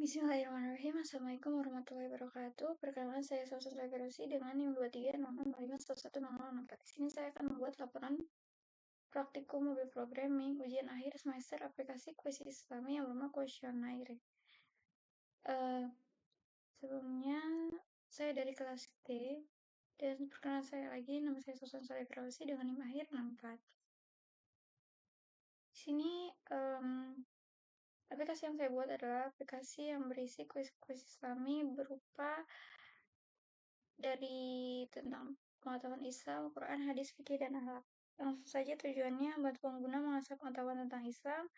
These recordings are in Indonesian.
Bismillahirrahmanirrahim. Assalamualaikum warahmatullahi wabarakatuh. Perkenalkan saya Sausan Safirosi dengan NIM 2365111064. Di sini saya akan membuat laporan praktikum mobil programming ujian akhir semester aplikasi kuis Islami yang bernama Questionnaire. Sebelumnya saya dari kelas D dan perkenalan saya lagi, nama saya Sausan Safirosi dengan NIM akhir 64. Di sini aplikasi yang saya buat adalah aplikasi yang berisi kuis-kuis Islami berupa dari tentang pengetahuan Islam, Quran, hadis, fikih, dan akhlak. Langsung saja tujuannya membantu pengguna mengasah pengetahuan tentang Islam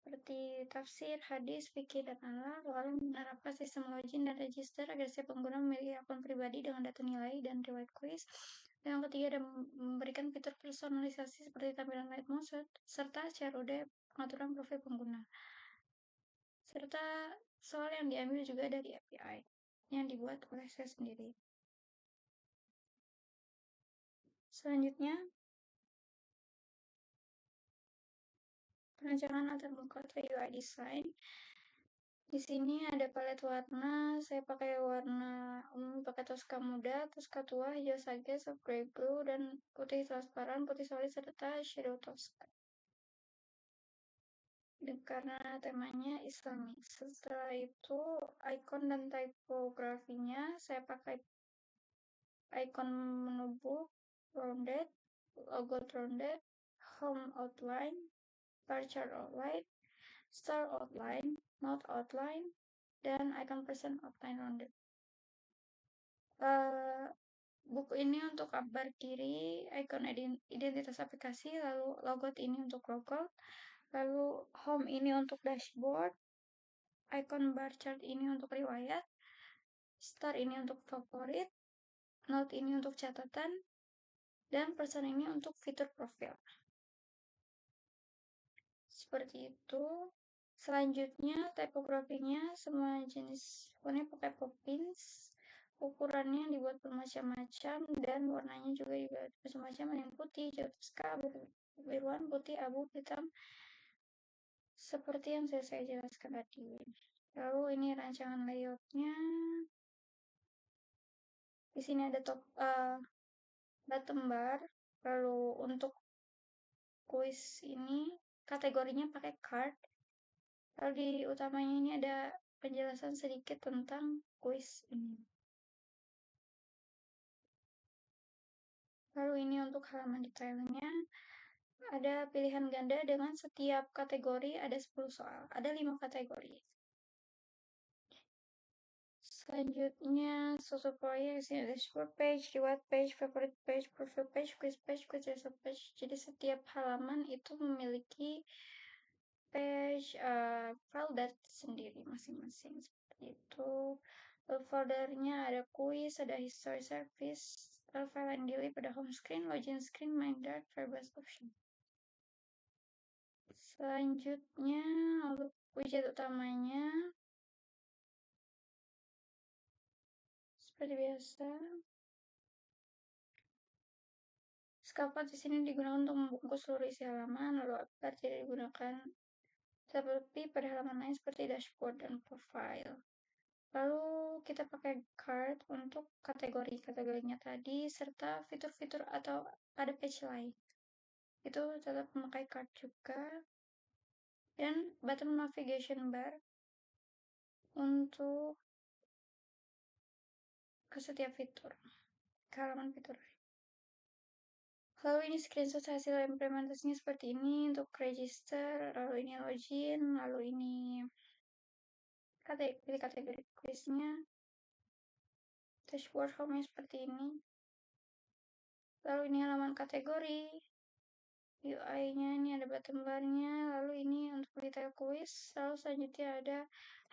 seperti tafsir, hadis, fikih, dan akhlak, lalu menerapkan sistem login dan register agar setiap pengguna memiliki akun pribadi dengan data nilai dan riwayat kuis. Dan yang ketiga, ada memberikan fitur personalisasi seperti tampilan light mode serta CRUD pengaturan profil pengguna. Serta soal yang diambil juga dari API yang dibuat oleh saya sendiri. Selanjutnya, perancangan latar muka atau UI design. Di sini ada palet warna. Saya pakai warna umum, pakai Tosca muda, Tosca tua, hijau sage, soft gray blue, dan putih transparan, putih solid, serta shadow Tosca. Dan karena temanya Islami. Setelah itu, icon dan typografinya saya pakai icon menu book, rounded, logo rounded, home outline, bar chart outline, star outline, note outline, dan icon person outline rounded. Buku ini untuk kabar kiri, icon identitas aplikasi, lalu logo ini untuk logo, lalu home ini untuk dashboard, icon bar chart ini untuk riwayat, star ini untuk favorit, note ini untuk catatan, dan person ini untuk fitur profil. Seperti itu. Selanjutnya, typografinya semua jenis fontnya pakai Poppins. Ukurannya dibuat bermacam-macam dan warnanya juga dibuat macam-macam, ada yang putih, hijau Tosca, biruan, putih, abu, hitam, seperti yang saya jelaskan tadi. Lalu ini rancangan layoutnya. Di sini ada bottom bar. Lalu untuk kuis ini kategorinya pakai card. Lalu di utamanya ini ada penjelasan sedikit tentang kuis ini. Lalu ini untuk halaman detailnya. Ada pilihan ganda dengan setiap kategori ada 10 soal. Ada 5 kategori. Selanjutnya, susu proyek, sini ada dashboard page, reward page, favorite page, profile page, quiz result page. Jadi setiap halaman itu memiliki page folder sendiri masing-masing seperti itu. Foldernya ada kuis, ada history service, file and delete pada home screen, login screen, main dart, verbose option. Selanjutnya untuk widget utamanya seperti biasa. Scaffold di sini digunakan untuk membungkus seluruh isi halaman, lalu apart tidak digunakan seperti pada halaman lain seperti dashboard dan profile. Lalu kita pakai card untuk kategorinya tadi, serta fitur-fitur atau ada page lain. Itu tetap memakai card juga. Dan button navigation bar untuk ke setiap fitur, ke halaman fitur. Lalu ini screenshot hasil implementasinya seperti ini untuk register, lalu ini login, lalu ini pilih kategori quiznya, dashboard home seperti ini. Lalu ini halaman kategori, UI-nya ini ada button bar-nya, lalu ini untuk detail quiz, lalu selanjutnya ada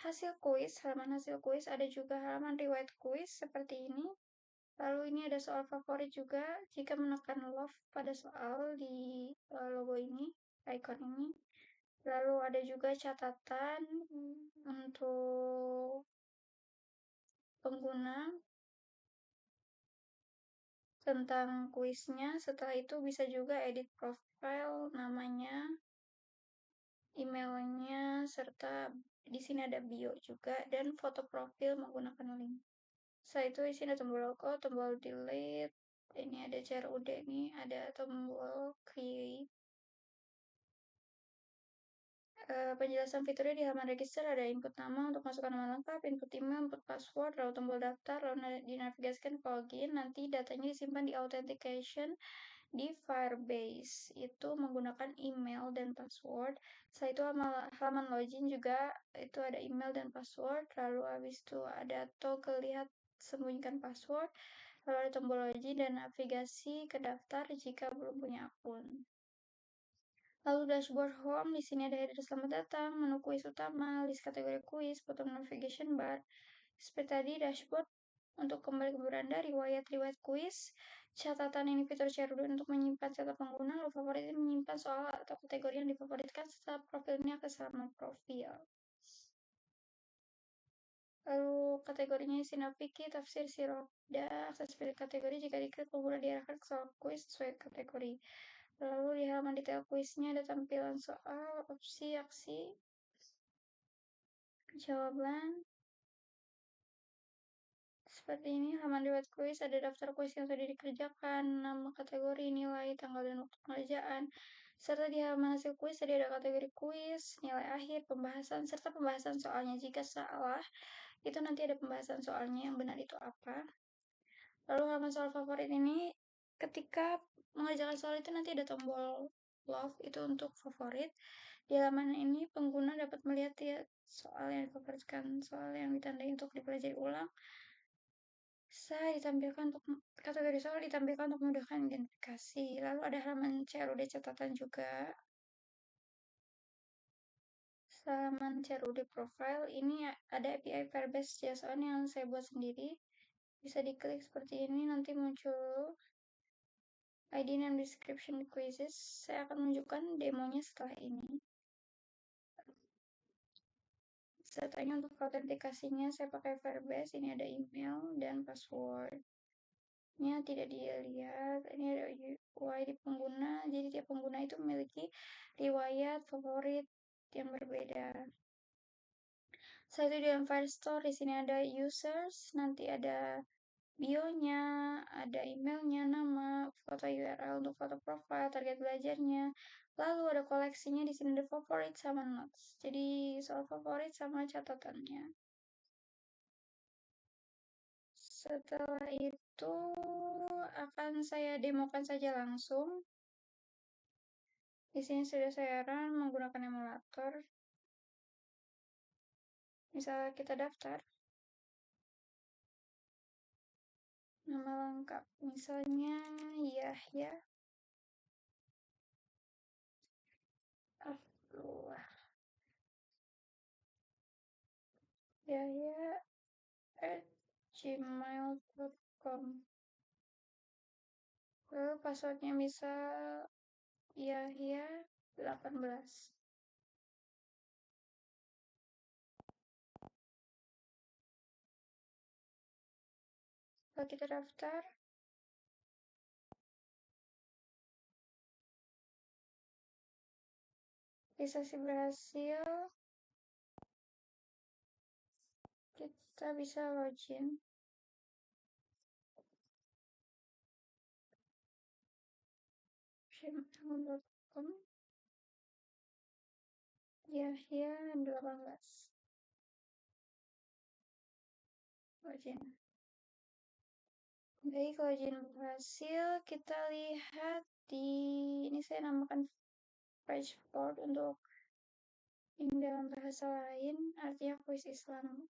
hasil quiz, halaman hasil quiz, ada juga halaman riwayat quiz seperti ini. Lalu ini ada soal favorit juga, jika menekan love pada soal di logo ini, icon ini. Lalu ada juga catatan untuk pengguna tentang kuisnya. Setelah itu bisa juga edit profile namanya, emailnya, serta di sini ada bio juga dan foto profil menggunakan link. Setelah itu di sini ada tombol logo, tombol delete, ini ada CRUD nih, ada tombol create. Penjelasan fiturnya di halaman register ada input nama untuk masukkan nama lengkap, input email, input password, lalu tombol daftar, lalu dinavigasikan ke login, nanti datanya disimpan di authentication di Firebase itu menggunakan email dan password. Setelah itu halaman login juga itu ada email dan password, lalu habis itu ada toggle lihat sembunyikan password, lalu ada tombol login dan navigasi ke daftar jika belum punya akun. Lalu dashboard home, di sini ada header selamat datang, menu kuis utama, list kategori kuis, bottom navigation bar. Seperti tadi dashboard untuk kembali ke beranda, riwayat-riwayat kuis, catatan ini fitur CRUD untuk menyimpan catatan pengguna, lalu favorit ini menyimpan soal atau kategori yang difavoritkan serta profilnya ke halaman profil. Lalu kategorinya sinopiki, tafsir, siroda, aksesibilitas kategori jika diklik pengguna diarahkan ke soal kuis sesuai kategori. Lalu di halaman detail kuisnya ada tampilan soal, opsi, aksi, jawaban. Seperti ini, halaman riwayat kuis ada daftar kuis yang sudah dikerjakan, nama kategori, nilai, tanggal dan waktu pengerjaan. Serta di halaman hasil kuis tadi ada kategori kuis, nilai akhir, pembahasan, serta pembahasan soalnya. Jika salah, itu nanti ada pembahasan soalnya yang benar itu apa. Lalu halaman soal favorit ini, ketika mengerjakan soal itu nanti ada tombol love, itu untuk favorit. Di halaman ini, pengguna dapat melihat ya, soal yang difavoritkan, soal yang ditandai untuk dipelajari ulang. Saya ditampilkan untuk kategori soal ditampilkan untuk memudahkan identifikasi. Lalu ada halaman CRUD catatan juga. Halaman CRUD profile ini ada API Firebase JSON yang saya buat sendiri. Bisa diklik seperti ini, nanti muncul ID dan description quizzes. Saya akan menunjukkan demonya setelah ini. Sertanya untuk autentikasinya saya pakai Firebase. Ini ada email dan password. Ini tidak dilihat, ini ada UI di pengguna, jadi tiap pengguna itu memiliki riwayat favorit yang berbeda. Setelah itu di dalam Firestore, di sini ada users, nanti ada bio-nya, ada emailnya, nama, foto URL untuk foto profile, target belajarnya. Lalu ada koleksinya, di sini ada favorit sama notes. Jadi soal favorit sama catatannya. Setelah itu akan saya demokan saja langsung. Di sini sudah saya run menggunakan emulator. Misalnya kita daftar. Nama lengkap. Misalnya Yahya Abdullah. Yahya at gmail.com. Lalu passwordnya bisa Yahya 18. Kalau kita daftar, registrasi berhasil, kita bisa login. gmail.com Yahya 18. Login. Baik, login berhasil. Kita lihat di ini saya namakan Pageboard untuk yang dalam bahasa lain, artinya kuis Islam.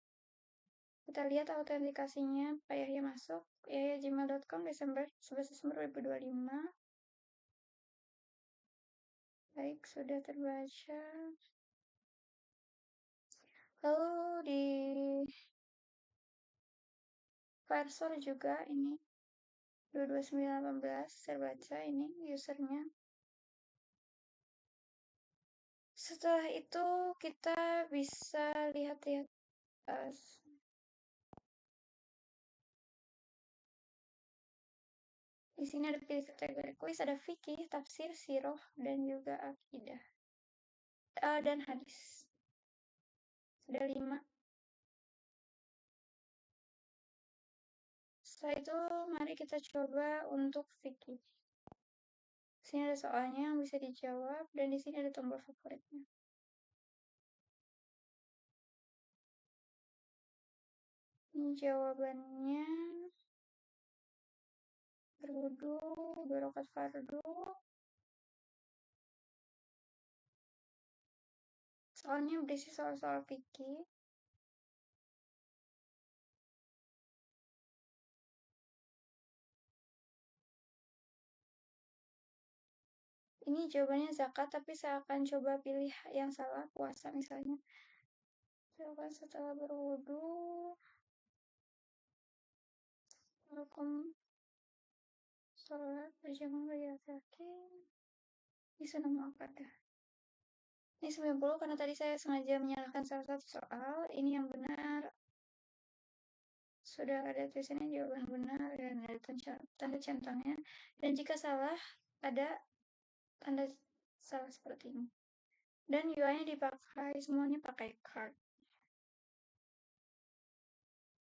Kita lihat autentikasinya, Pak Yahya masuk, yahya@gmail.com Desember 11 Desember 2025. Baik, sudah terbaca. Lalu di Firestar juga ini 22918 terbaca ini usernya. Setelah itu kita bisa lihat-lihat di sini ada pilih kategori kuis, ada fikih, tafsir, siroh, dan juga akidah. dan hadis. Sudah 5. Setelah itu, mari kita coba untuk fikih. Sini ada soalnya yang bisa dijawab, dan di sini ada tombol favoritnya. Ini jawabannya berwudu, 2 rakaat fardu. Soalnya berisi soal-soal fikih. Ini jawabannya zakat, tapi saya akan coba pilih yang salah, puasa misalnya. Misalkan setelah berwudu, hukum sholat berjamaah bagi laki-laki, ini sunnah muakkadah. Ini 90 karena tadi saya sengaja menyalahkan salah satu soal. Ini yang benar. Sudah ada tulisannya jawaban benar dan ada tanda centangnya. Dan jika salah, ada tanda salah seperti ini. Dan UI-nya dipakai, semuanya pakai card.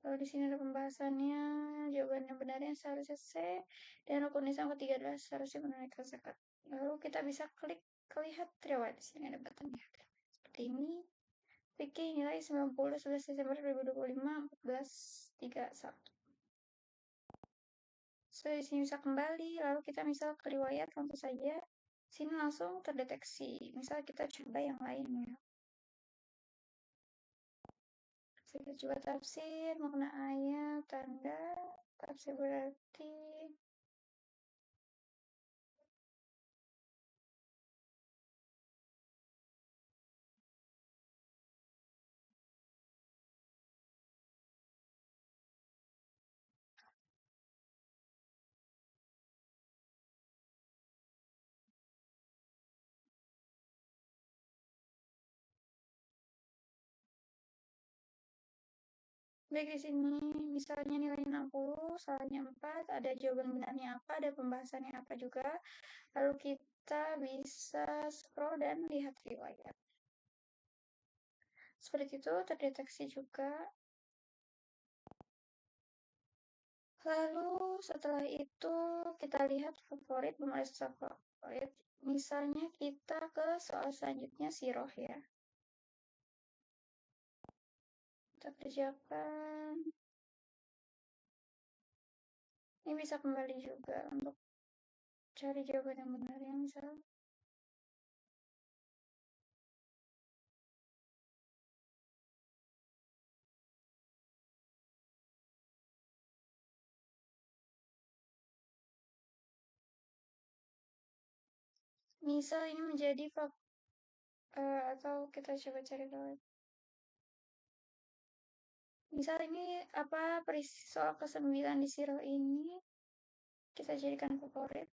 Lalu di sini ada pembahasannya, jawaban yang benarnya seharusnya C, dan rukun Islam ketiga adalah seharusnya menunaikan zakat. Lalu kita bisa klik lihat riwayat. Di sini ada buttonnya. Seperti ini. Fikih nilai 90, 11 Desember 2025, 14.31. Setelah di sini bisa kembali, lalu kita misal ke riwayat tentu saja. Sini langsung terdeteksi. Misal kita coba yang lain ya. Kita coba tafsir, makna ayat, tanda, tafsir berarti baik di sini misalnya nilai 60, salahnya 4, ada jawaban benarnya apa, ada pembahasannya apa juga. Lalu kita bisa scroll dan lihat riwayat. Seperti itu terdeteksi juga. Lalu setelah itu kita lihat favorit, menulis favorit. Misalnya kita ke soal selanjutnya siroh ya. Kita kerjakan. Ini bisa kembali juga untuk cari jawaban yang benar ya misal. Misal ini menjadi atau kita coba cari tahu. Misal ini apa soal ke-9 di siroh ini kita jadikan favorit.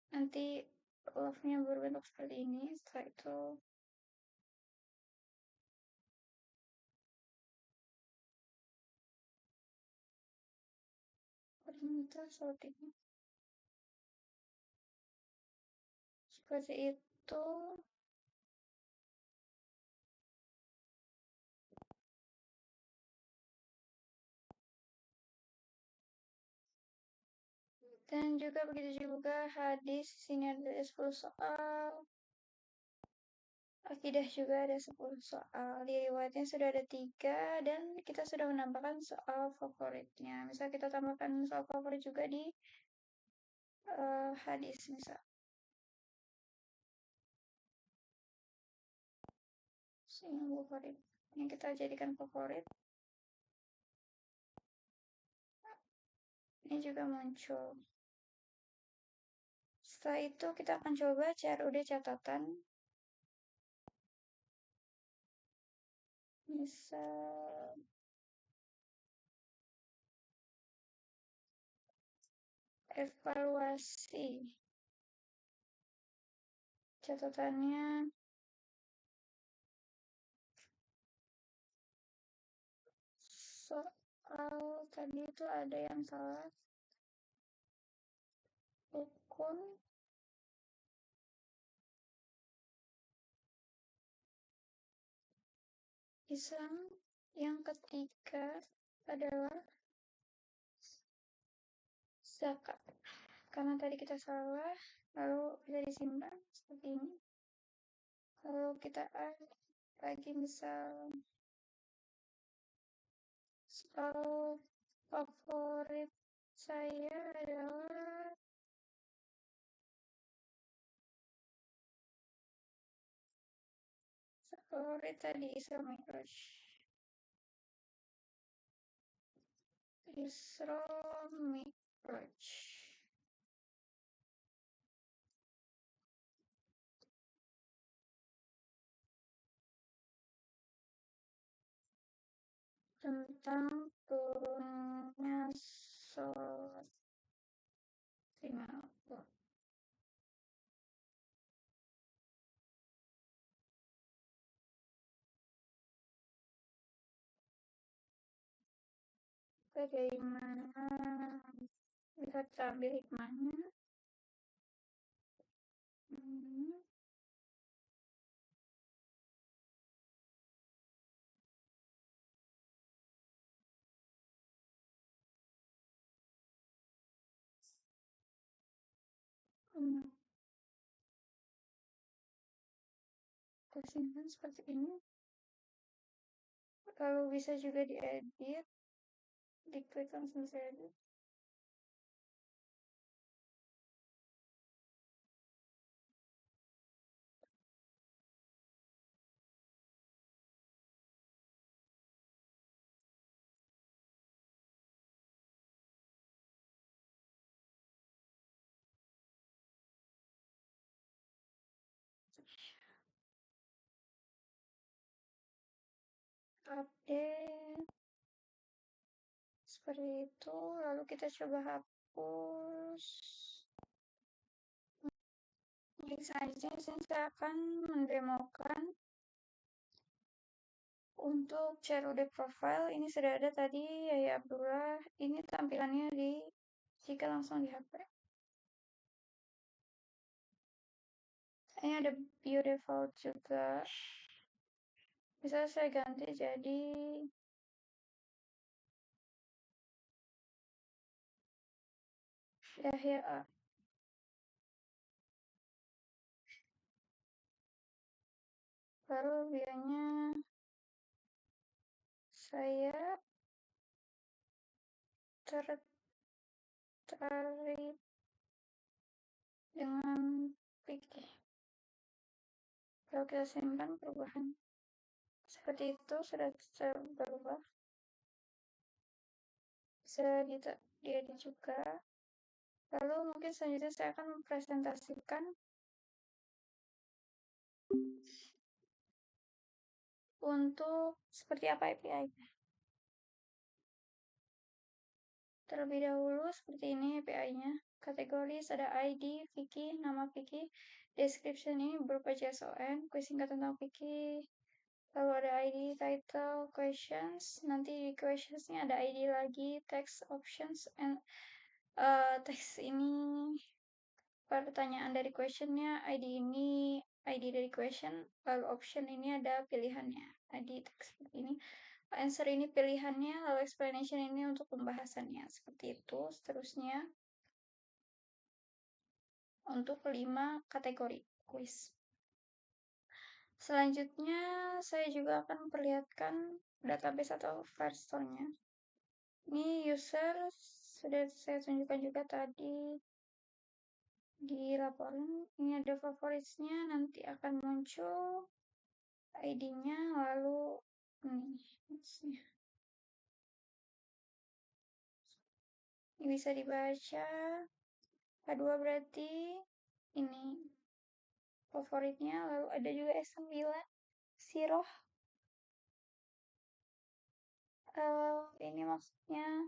Nanti love-nya berbentuk seperti ini. Setelah itu koordinator seperti ini. Seperti itu. Dan juga begitu juga hadis, sini ada 10 soal. Akidah juga ada 10 soal. Di riwayatnya sudah ada 3 dan kita sudah menambahkan soal favoritnya. Misal kita tambahkan soal favorit juga di hadis misal. Sini favorit. Yang kita jadikan favorit. Ini juga muncul. Setelah itu kita akan coba CRUD catatan. Misal evaluasi catatannya soal tadi itu ada yang salah rukun Islam yang ketiga adalah zakat. Karena tadi kita salah, lalu bisa disimpan seperti ini. Lalu kita add lagi misal soal favorit saya adalah favorit tadi Isra Mi'raj. Isra Mi'raj. Tentang turunnya sholat lima waktu. Bagaimana bisa ambil hikmahnya? Hmm. Hmm. Tersimpan seperti ini. Lalu bisa juga diedit, diklik langsung saya edit. Update seperti itu, lalu kita coba hapus. Jadi selanjutnya saya akan mendemokan untuk CRUD profile. Ini sudah ada tadi ya Abdullah. Ini tampilannya jika langsung di HP. Ini ada bio default juga. Bisa saya ganti jadi Yahya A. Lalu bionya saya tertarik dengan Vicky. Kalau kita simpan perubahan seperti itu sudah berubah. Bisa diedit juga. Lalu mungkin selanjutnya saya akan mempresentasikan untuk seperti apa API. Terlebih dahulu seperti ini API-nya. Kategoris ada ID, Vicky, nama Vicky. Description ini berupa JSON, kuis singkat tentang Vicky. Lalu ada ID, title, questions. Nanti di questionsnya ada ID lagi, text options, and text ini pertanyaan dari questionnya, ID ini, ID dari question, lalu option ini ada pilihannya. ID text seperti ini. Answer ini pilihannya, lalu explanation ini untuk pembahasannya. Seperti itu, seterusnya. Untuk 5 kategori quiz. Selanjutnya, saya juga akan memperlihatkan database atau Firestore-nya. Ini user sudah saya tunjukkan juga tadi di laporan. Ini ada favoritnya, nanti akan muncul ID-nya, lalu ini bisa dibaca. K2 berarti ini favoritnya, lalu ada juga S9 Siroh. Ini maksudnya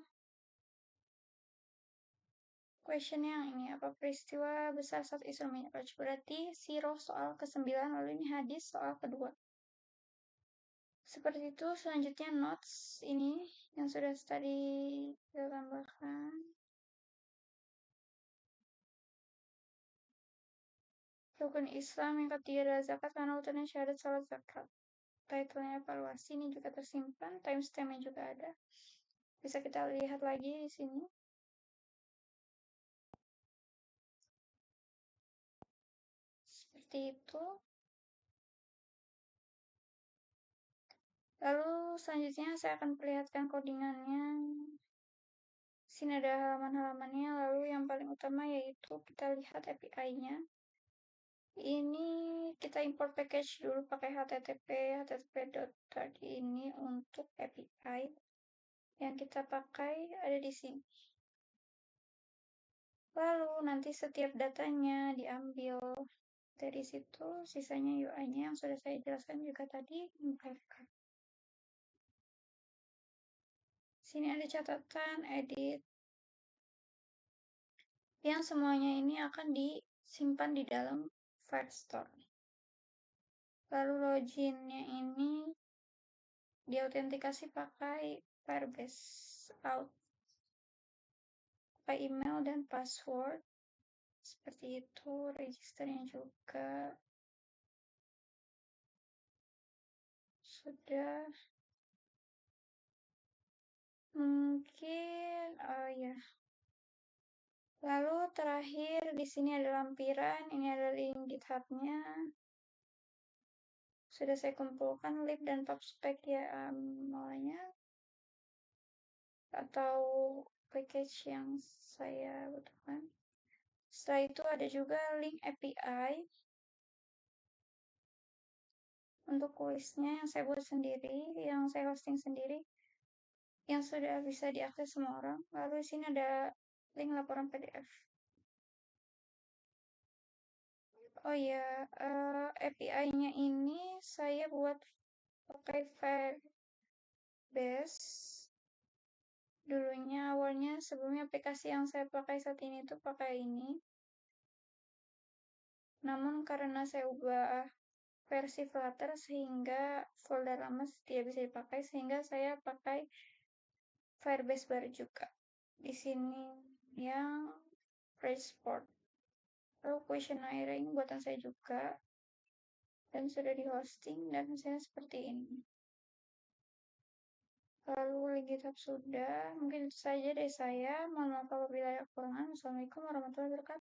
question yang ini apa peristiwa besar saat Isra Mi'raj, berarti Siroh soal ke-9, lalu ini hadis soal kedua. Seperti itu. Selanjutnya notes ini yang sudah tadi kita tambahkan. Rukun Islam yang ketiga adalah zakat, karena utuhnya syahadat, salat, zakat. title-nya evaluasi ini juga tersimpan, timestamp-nya juga ada. Bisa kita lihat lagi di sini. Seperti itu. Lalu selanjutnya saya akan perlihatkan codingannya. Sini ada halaman-halamannya, lalu yang paling utama yaitu kita lihat API-nya. Ini kita import package dulu pakai http ini untuk API yang kita pakai ada di sini. Lalu nanti setiap datanya diambil dari situ, sisanya UI-nya yang sudah saya jelaskan juga tadi. Sini ada catatan, edit, yang semuanya ini akan disimpan di dalam Firestore. Lalu loginnya ini diautentikasi pakai Firebase out, pakai email dan password. Seperti itu, registernya juga sudah. Mungkin ya. Lalu terakhir di sini ada lampiran, ini ada link GitHub-nya. Sudah saya kumpulkan link dan pubspec ya mulanya atau package yang saya butuhkan. Setelah itu ada juga link API untuk kuisnya yang saya buat sendiri, yang saya hosting sendiri, yang sudah bisa diakses semua orang. Lalu di sini ada link laporan PDF. Oh ya, API-nya ini saya buat pakai Firebase. Dulunya awalnya sebelumnya aplikasi yang saya pakai saat ini tuh pakai ini. Namun karena saya ubah versi Flutter sehingga folder lama tidak bisa dipakai, sehingga saya pakai Firebase baru juga. Di sini yang Freshport. Lalu questionnaire ini buatan saya juga dan sudah di hosting dan hasilnya seperti ini. Lalu link GitHub sudah. Mungkin itu saja dari saya. Mohon maaf apabila ada kekurangan. Assalamualaikum warahmatullahi wabarakatuh.